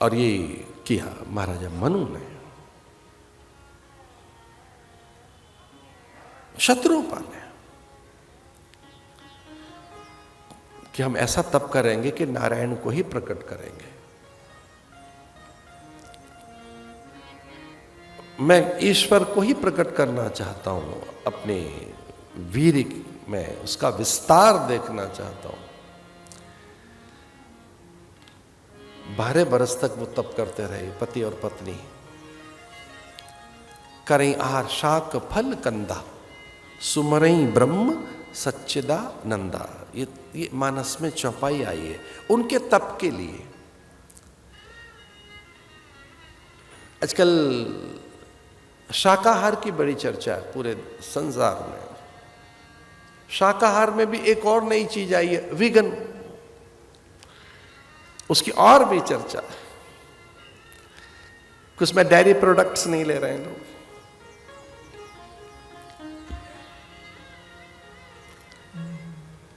और ये किया महाराजा मनु ने। शत्रुपा ने कि हम ऐसा तप करेंगे कि नारायण को ही प्रकट करेंगे। मैं ईश्वर को ही प्रकट करना चाहता हूं, अपने वीर में उसका विस्तार देखना चाहता हूं। 12 बरस तक वो तप करते रहे, पति और पत्नी। करई आहार शाक फल कंदा, सुमरई ब्रह्म सच्चिदानंदा। ये मानस में चौपाई आई है उनके तप के लिए। आजकल शाकाहार की बड़ी चर्चा है पूरे संसार में। शाकाहार में भी एक और नई चीज आई है, वीगन। उसकी और भी चर्चा है। उसमें डेयरी प्रोडक्ट्स नहीं ले रहे हैं लोग।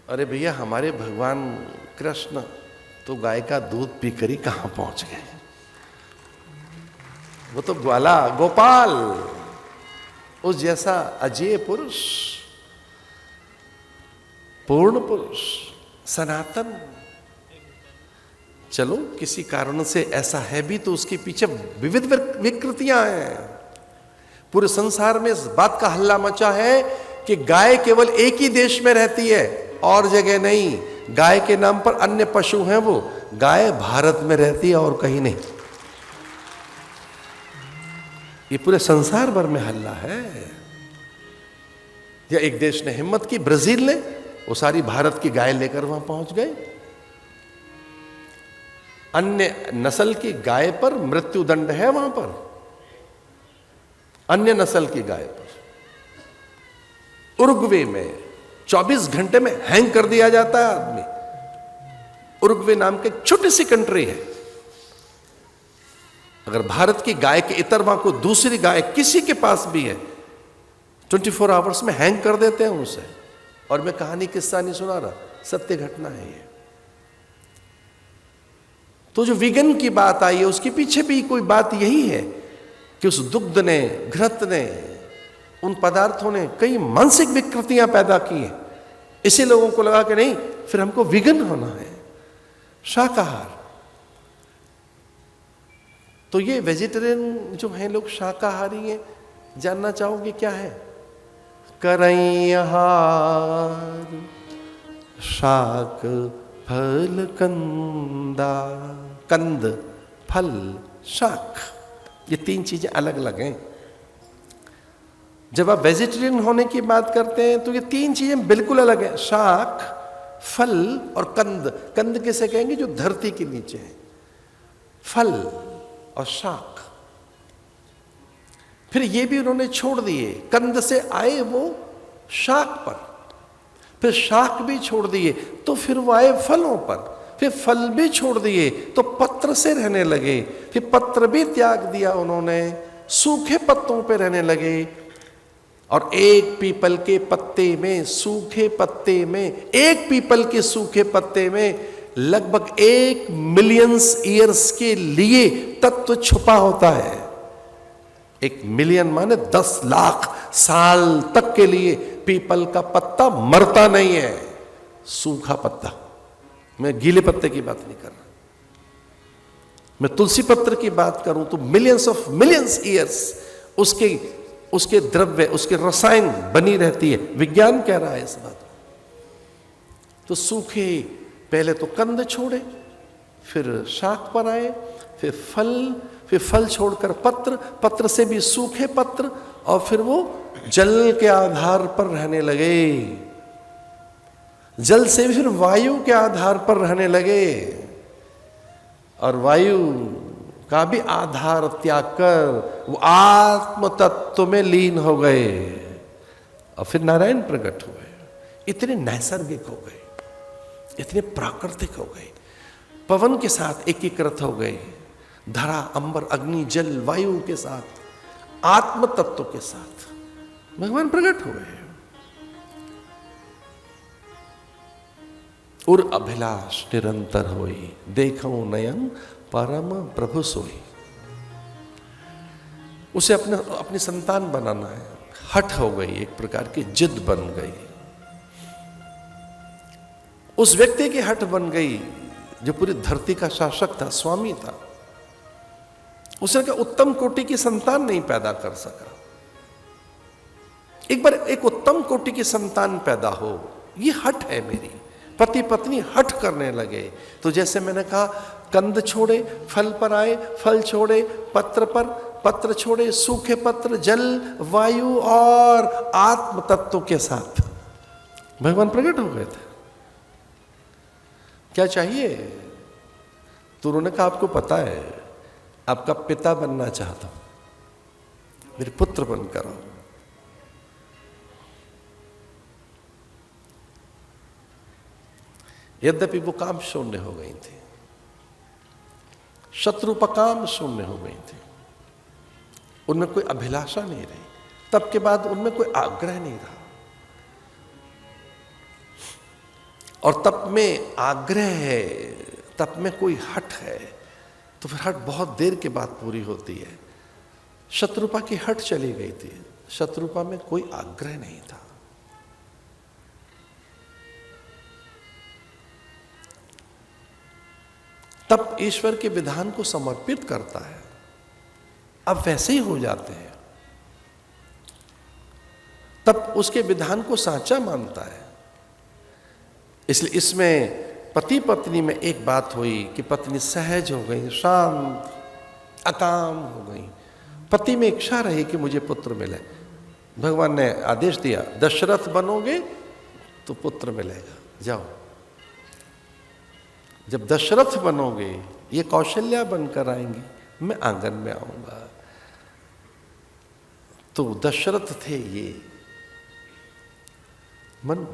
अरे भैया, हमारे भगवान कृष्ण तो गाय का दूध पीकर ही कहां पहुंच गए। वो तो ग्वाला गोपाल, उस जैसा अजेय पुरुष, पूर्ण पुरुष, सनातन। चलो किसी कारण से ऐसा है भी तो उसके पीछे विविध विकृतियां हैं। पूरे संसार में इस बात का हल्ला मचा है कि गाय केवल एक ही देश में रहती है और जगह नहीं। गाय के नाम पर अन्य पशु हैं, वो गाय भारत में रहती है और कहीं नहीं। ये पूरे संसार भर में हल्ला है। या एक देश ने हिम्मत की, ब्राजील ने, वो सारी भारत की गाय लेकर वहां पहुंच गए। अन्य नस्ल की गाय पर मृत्यु दंड है वहां पर, अन्य नस्ल की गाय पर। उरुग्वे में 24 घंटे में हैंग कर दिया जाता है आदमी। उरुग्वे नाम की एक छोटी सी कंट्री है। अगर भारत की गाय के इतर वहां को दूसरी गाय किसी के पास भी है, 24 आवर्स में हैंग कर देते हैं उसे। और मैं कहानी किस्सा नहीं सुना रहा, सत्य घटना है ये। तो जो वीगन की बात आई है उसके पीछे भी कोई बात यही है कि उस दुग्ध ने, घृत ने, उन पदार्थों ने कई मानसिक विकृतियां पैदा की हैं। इसी लोगों को लगा कि नहीं, फिर हमको वीगन होना है, शाकाहार। तो ये वेजिटेरियन जो हैं लोग, शाकाहारी हैं, जानना चाहोगे क्या है? करई आहार शाक फल कंदा। कंद, फल, शाक, ये 3 चीजें अलग अलग हैं। जब आप वेजिटेरियन होने की बात करते हैं तो ये 3 चीजें बिल्कुल अलग हैं। शाक, फल और कंद। कंद किसे कहेंगे? जो धरती के नीचे है। फल और शाक। फिर ये भी उन्होंने छोड़ दिए, कंद से आए वो शाक पर, फिर शाक भी छोड़ दिए तो फिर वो आए फलों पर, फिर फल भी छोड़ दिए तो पत्र से रहने लगे, फिर पत्र भी त्याग दिया उन्होंने, सूखे पत्तों पे रहने लगे। और एक पीपल के पत्ते में, सूखे पत्ते में, एक पीपल के सूखे पत्ते में लगभग 1 मिलियन ईयर्स के लिए तत्व छुपा होता है। 1 मिलियन माने 10 लाख साल तक के लिए पीपल का पत्ता मरता नहीं है। सूखा पत्ता, मैं गीले पत्ते की बात नहीं कर रहा, मैं तुलसी पत्र की बात करूं तो मिलियंस ईयर्स उसके द्रव्य, उसके रसायन बनी रहती है। विज्ञान कह रहा है इस बात। तो सूखे, पहले तो कंद छोड़े, फिर शाक पर आए, फिर फल छोड़कर पत्र, पत्र से भी सूखे पत्र, और फिर वो जल के आधार पर रहने लगे। जल से भी फिर वायु के आधार पर रहने लगे, और वायु का भी आधार त्याग कर वो आत्म तत्व में लीन हो गए, और फिर नारायण प्रकट हुए। इतने नैसर्गिक हो गए, इतने प्राकृतिक हो गए, पवन के साथ एकीकृत हो गए, धरा, अंबर, अग्नि, जल, वायु के साथ, आत्म तत्व के साथ भगवान प्रकट हुए। उर अभिलाष निरंतर होई, देखो नयन परम प्रभु सोई। उसे अपनी संतान बनाना है, हठ हो गई, एक प्रकार की जिद बन गई। उस व्यक्ति की हठ बन गई जो पूरी धरती का शासक था, स्वामी था। उसने कहा उत्तम कोटि की संतान नहीं पैदा कर सका, एक बार एक उत्तम कोटि की संतान पैदा हो, ये हठ है मेरी। पति पत्नी हठ करने लगे, तो जैसे मैंने कहा, कंद छोड़े फल पर आए, फल छोड़े पत्र पर, पत्र छोड़े सूखे पत्र, जल, वायु और आत्म तत्व के साथ भगवान प्रकट हो गए थे। क्या चाहिए? तो उन्होंने कहा आपको पता है, आपका पिता बनना चाहता हूं, मेरे पुत्र बनकर आओ। यद्यपि वो काम शून्य हो गई थी, शत्रुपकाम शून्य हो गई थी, उनमें कोई अभिलाषा नहीं रही। तब के बाद उनमें कोई आग्रह नहीं रहा, और तप में आग्रह है, तप में कोई हठ है, तो फिर हठ बहुत देर के बाद पूरी होती है। शत्रुपा की हठ चली गई थी, शत्रुपा में कोई आग्रह नहीं था। तप ईश्वर के विधान को समर्पित करता है, अब वैसे ही हो जाते हैं। तप उसके विधान को साचा मानता है। इसलिए इसमें पति पत्नी में एक बात हुई कि पत्नी सहज हो गई, शांत, अकाम हो गई। पति में इच्छा रही कि मुझे पुत्र मिले। भगवान ने आदेश दिया, दशरथ बनोगे तो पुत्र मिलेगा, जाओ। जब दशरथ बनोगे, ये कौशल्या बनकर आएंगी, मैं आंगन में आऊंगा। तो दशरथ थे ये। मन